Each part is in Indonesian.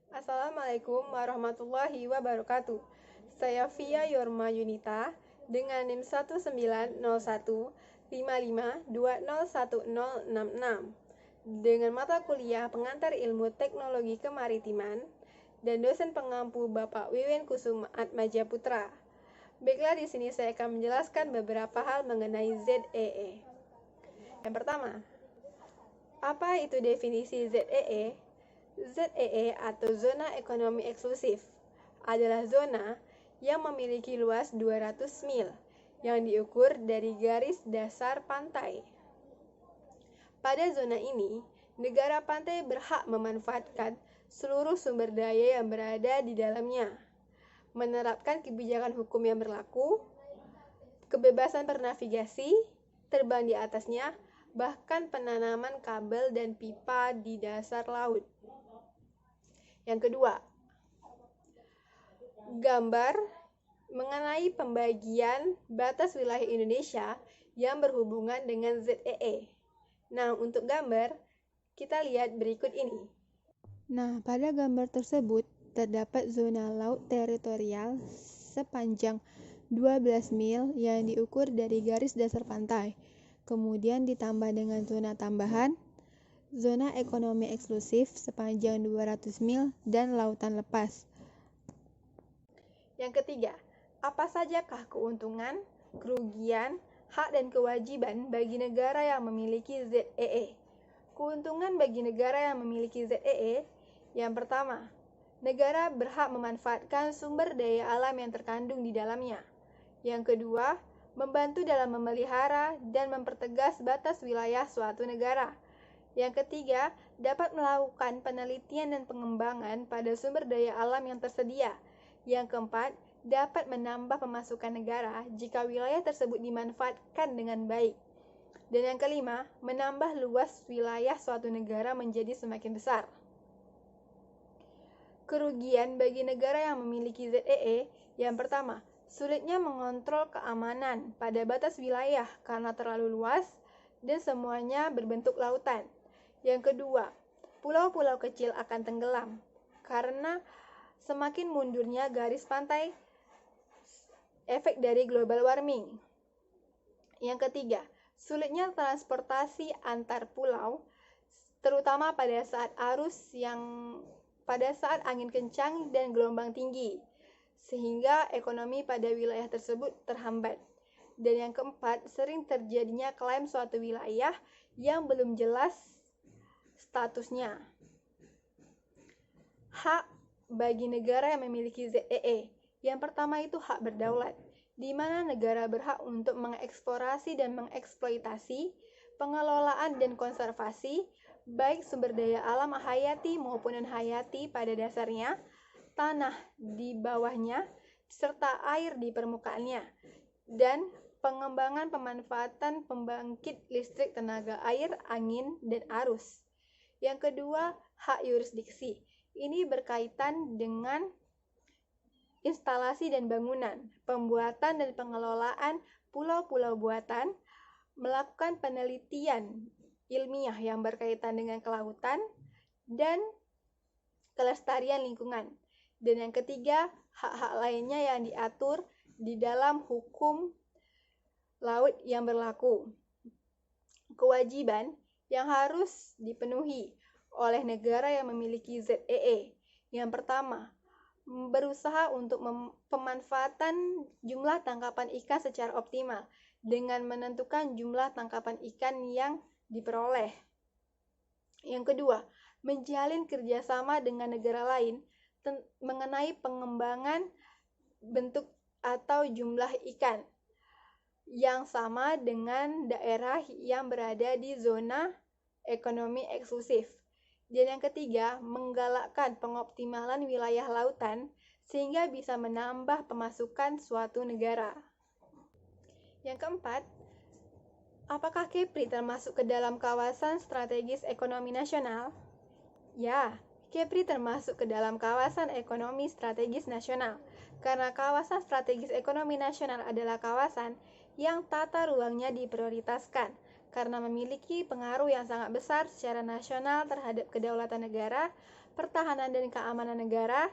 Assalamualaikum warahmatullahi wabarakatuh. Saya Via Yorma Yunita dengan NIM 190155201066 dengan mata kuliah pengantar ilmu teknologi kemaritiman dan dosen pengampu Bapak Wiwin Kusuma Atmaja Putra. Baiklah, di sini saya akan menjelaskan beberapa hal mengenai ZEE. Yang pertama, apa itu definisi ZEE? ZEE atau Zona Ekonomi Eksklusif adalah zona yang memiliki luas 200 mil yang diukur dari garis dasar pantai. Pada zona ini, negara pantai berhak memanfaatkan seluruh sumber daya yang berada di dalamnya, menerapkan kebijakan hukum yang berlaku, kebebasan bernavigasi, terbang di atasnya, bahkan penanaman kabel dan pipa di dasar laut. Yang kedua, gambar mengenai pembagian batas wilayah Indonesia yang berhubungan dengan ZEE. Nah, untuk gambar, kita lihat berikut ini. Nah, pada gambar tersebut terdapat zona laut teritorial sepanjang 12 mil yang diukur dari garis dasar pantai. Kemudian ditambah dengan zona tambahan, zona ekonomi eksklusif sepanjang 200 mil dan lautan lepas. Yang ketiga, apa sajakah keuntungan, kerugian, hak dan kewajiban bagi negara yang memiliki ZEE? Keuntungan bagi negara yang memiliki ZEE, yang pertama, negara berhak memanfaatkan sumber daya alam yang terkandung di dalamnya. Yang kedua, membantu dalam memelihara dan mempertegas batas wilayah suatu negara. Yang ketiga, dapat melakukan penelitian dan pengembangan pada sumber daya alam yang tersedia. Yang keempat, dapat menambah pemasukan negara jika wilayah tersebut dimanfaatkan dengan baik. Dan yang kelima, menambah luas wilayah suatu negara menjadi semakin besar. Kerugian bagi negara yang memiliki ZEE, yang pertama, sulitnya mengontrol keamanan pada batas wilayah karena terlalu luas dan semuanya berbentuk lautan. Yang kedua, pulau-pulau kecil akan tenggelam karena semakin mundurnya garis pantai, efek dari global warming. Yang ketiga, sulitnya transportasi antar pulau, terutama pada saat angin kencang dan gelombang tinggi, sehingga ekonomi pada wilayah tersebut terhambat. Dan yang keempat, sering terjadinya klaim suatu wilayah yang belum jelas statusnya. Hak bagi negara yang memiliki ZEE. Yang pertama itu hak berdaulat, di mana negara berhak untuk mengeksplorasi dan mengeksploitasi, pengelolaan dan konservasi, baik sumber daya alam hayati maupun non-hayati pada dasarnya, tanah di bawahnya, serta air di permukaannya, dan pengembangan pemanfaatan pembangkit listrik tenaga air, angin, dan arus. Yang kedua, hak yurisdiksi. Ini berkaitan dengan instalasi dan bangunan, pembuatan dan pengelolaan pulau-pulau buatan, melakukan penelitian ilmiah yang berkaitan dengan kelautan, dan kelestarian lingkungan. Dan yang ketiga, hak-hak lainnya yang diatur di dalam hukum laut yang berlaku. Kewajiban yang harus dipenuhi oleh negara yang memiliki ZEE. Yang pertama, berusaha untuk pemanfaatan jumlah tangkapan ikan secara optimal dengan menentukan jumlah tangkapan ikan yang diperoleh. Yang kedua, menjalin kerjasama dengan negara lain mengenai pengembangan bentuk atau jumlah ikan yang sama dengan daerah yang berada di zona ekonomi eksklusif. Dan yang ketiga, menggalakkan pengoptimalan wilayah lautan sehingga bisa menambah pemasukan suatu negara. Yang keempat, apakah Kepri termasuk ke dalam kawasan strategis ekonomi nasional? Ya, Kepri termasuk ke dalam kawasan ekonomi strategis nasional, karena kawasan strategis ekonomi nasional adalah kawasan yang tata ruangnya diprioritaskan karena memiliki pengaruh yang sangat besar secara nasional terhadap kedaulatan negara, pertahanan dan keamanan negara,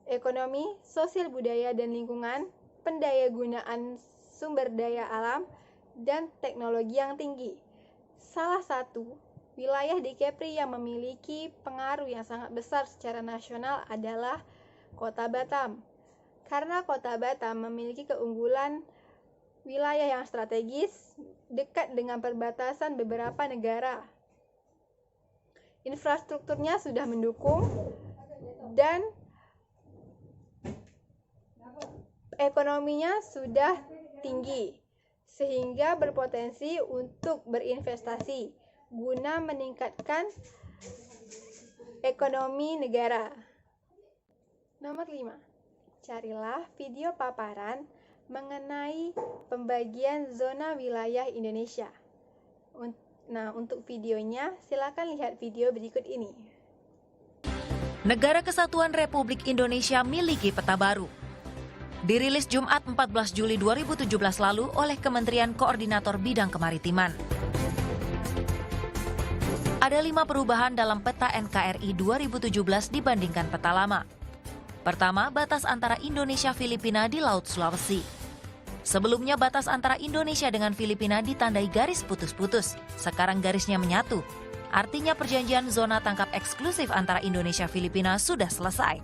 ekonomi, sosial budaya dan lingkungan, pendayagunaan sumber daya alam, dan teknologi yang tinggi. Salah satu wilayah di Kepri yang memiliki pengaruh yang sangat besar secara nasional adalah Kota Batam. Karena Kota Batam memiliki keunggulan wilayah yang strategis, dekat dengan perbatasan beberapa negara. Infrastrukturnya sudah mendukung dan ekonominya sudah tinggi, sehingga berpotensi untuk berinvestasi guna meningkatkan ekonomi negara. Nomor 5. Carilah video paparan mengenai pembagian zona wilayah Indonesia. Nah, untuk videonya, silakan lihat video berikut ini. Negara Kesatuan Republik Indonesia miliki peta baru. Dirilis Jumat 14 Juli 2017 lalu oleh Kementerian Koordinator Bidang Kemaritiman. Ada 5 perubahan dalam peta NKRI 2017 dibandingkan peta lama. Pertama, batas antara Indonesia-Filipina di Laut Sulawesi. Sebelumnya batas antara Indonesia dengan Filipina ditandai garis putus-putus. Sekarang garisnya menyatu. Artinya perjanjian zona tangkap eksklusif antara Indonesia-Filipina sudah selesai.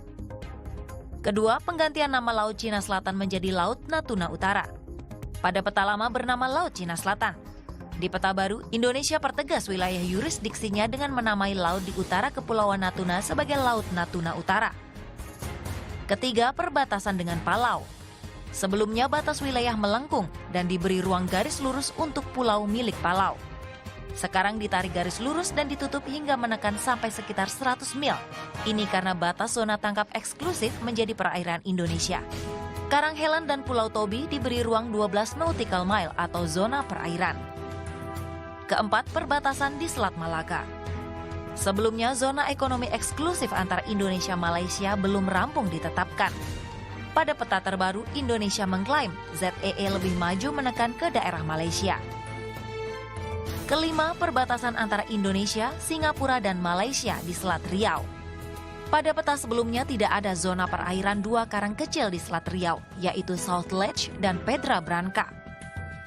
Kedua, penggantian nama Laut Cina Selatan menjadi Laut Natuna Utara. Pada peta lama bernama Laut Cina Selatan. Di peta baru, Indonesia pertegas wilayah yurisdiksinya dengan menamai laut di utara Kepulauan Natuna sebagai Laut Natuna Utara. Ketiga, perbatasan dengan Palau. Sebelumnya batas wilayah melengkung dan diberi ruang garis lurus untuk pulau milik Palau. Sekarang ditarik garis lurus dan ditutup hingga menekan sampai sekitar 100 mil. Ini karena batas zona tangkap eksklusif menjadi perairan Indonesia. Karanghelan dan Pulau Tobi diberi ruang 12 nautical mile atau zona perairan. Keempat, perbatasan di Selat Malaka. Sebelumnya zona ekonomi eksklusif antara Indonesia-Malaysia belum rampung ditetapkan. Pada peta terbaru, Indonesia mengklaim ZEE lebih maju menekan ke daerah Malaysia. Kelima, perbatasan antara Indonesia, Singapura, dan Malaysia di Selat Riau. Pada peta sebelumnya tidak ada zona perairan 2 karang kecil di Selat Riau, yaitu South Ledge dan Pedra Branca.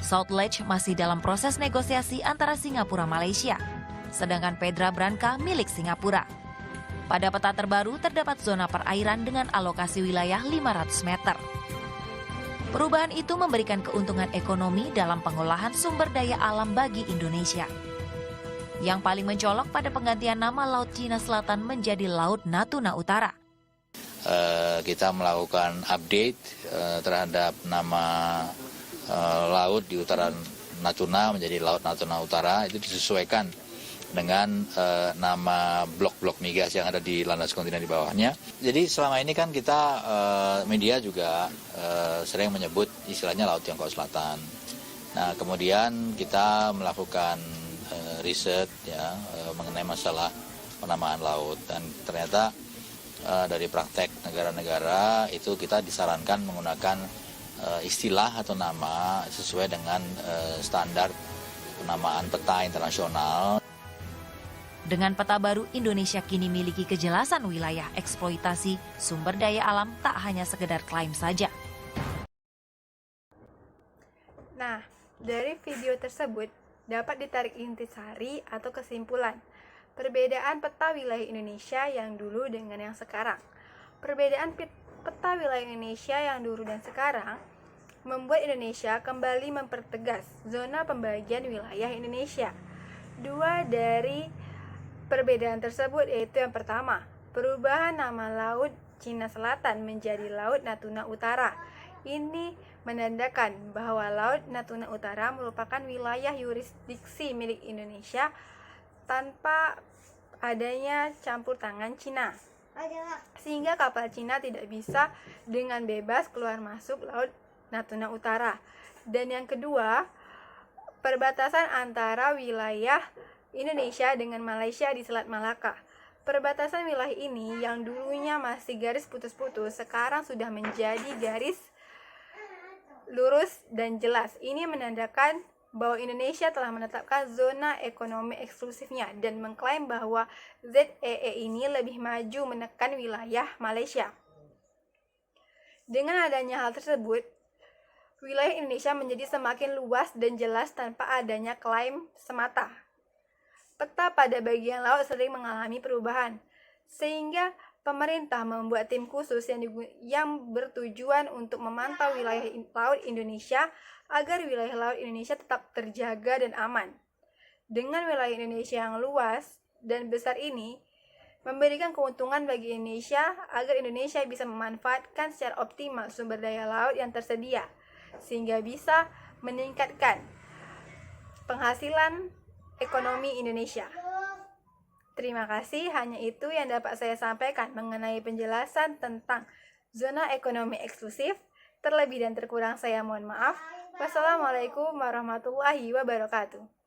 South Ledge masih dalam proses negosiasi antara Singapura Malaysia, sedangkan Pedra Branca milik Singapura. Pada peta terbaru terdapat zona perairan dengan alokasi wilayah 500 meter. Perubahan itu memberikan keuntungan ekonomi dalam pengolahan sumber daya alam bagi Indonesia. Yang paling mencolok pada penggantian nama Laut Cina Selatan menjadi Laut Natuna Utara. Kita melakukan update terhadap nama laut di utara Natuna menjadi Laut Natuna Utara, itu disesuaikan dengan nama blok-blok migas yang ada di landas kontinen di bawahnya. Jadi selama ini kan kita media juga sering menyebut istilahnya Laut Tiongkok Selatan. Nah, kemudian kita melakukan riset ya mengenai masalah penamaan laut, dan ternyata dari praktek negara-negara itu kita disarankan menggunakan istilah atau nama sesuai dengan standar penamaan peta internasional. Dengan peta baru, Indonesia kini miliki kejelasan wilayah eksploitasi sumber daya alam, tak hanya sekedar klaim saja. Nah, dari video tersebut dapat ditarik intisari atau kesimpulan perbedaan peta wilayah Indonesia yang dulu dengan yang sekarang. Perbedaan peta wilayah Indonesia yang dulu dan sekarang membuat Indonesia kembali mempertegas zona pembagian wilayah Indonesia. Dua dari perbedaan tersebut yaitu yang pertama, perubahan nama Laut Cina Selatan menjadi Laut Natuna Utara. Ini menandakan bahwa Laut Natuna Utara merupakan wilayah yurisdiksi milik Indonesia tanpa adanya campur tangan Cina, sehingga kapal Cina tidak bisa dengan bebas keluar masuk Laut Natuna Utara. Dan yang kedua, perbatasan antara wilayah Indonesia dengan Malaysia di Selat Malaka. Perbatasan wilayah ini yang dulunya masih garis putus-putus, sekarang sudah menjadi garis lurus dan jelas. Ini menandakan bahwa Indonesia telah menetapkan zona ekonomi eksklusifnya dan mengklaim bahwa ZEE ini lebih maju menekan wilayah Malaysia. Dengan adanya hal tersebut, wilayah Indonesia menjadi semakin luas dan jelas tanpa adanya klaim semata. Peta pada bagian laut sering mengalami perubahan, sehingga pemerintah membuat tim khusus yang bertujuan untuk memantau wilayah laut Indonesia agar wilayah laut Indonesia tetap terjaga dan aman. Dengan wilayah Indonesia yang luas dan besar ini, memberikan keuntungan bagi Indonesia agar Indonesia bisa memanfaatkan secara optimal sumber daya laut yang tersedia, sehingga bisa meningkatkan penghasilan ekonomi Indonesia. Terima kasih, hanya itu yang dapat saya sampaikan mengenai penjelasan tentang zona ekonomi eksklusif. Terlebih dan terkurang saya mohon maaf. Wassalamualaikum warahmatullahi wabarakatuh.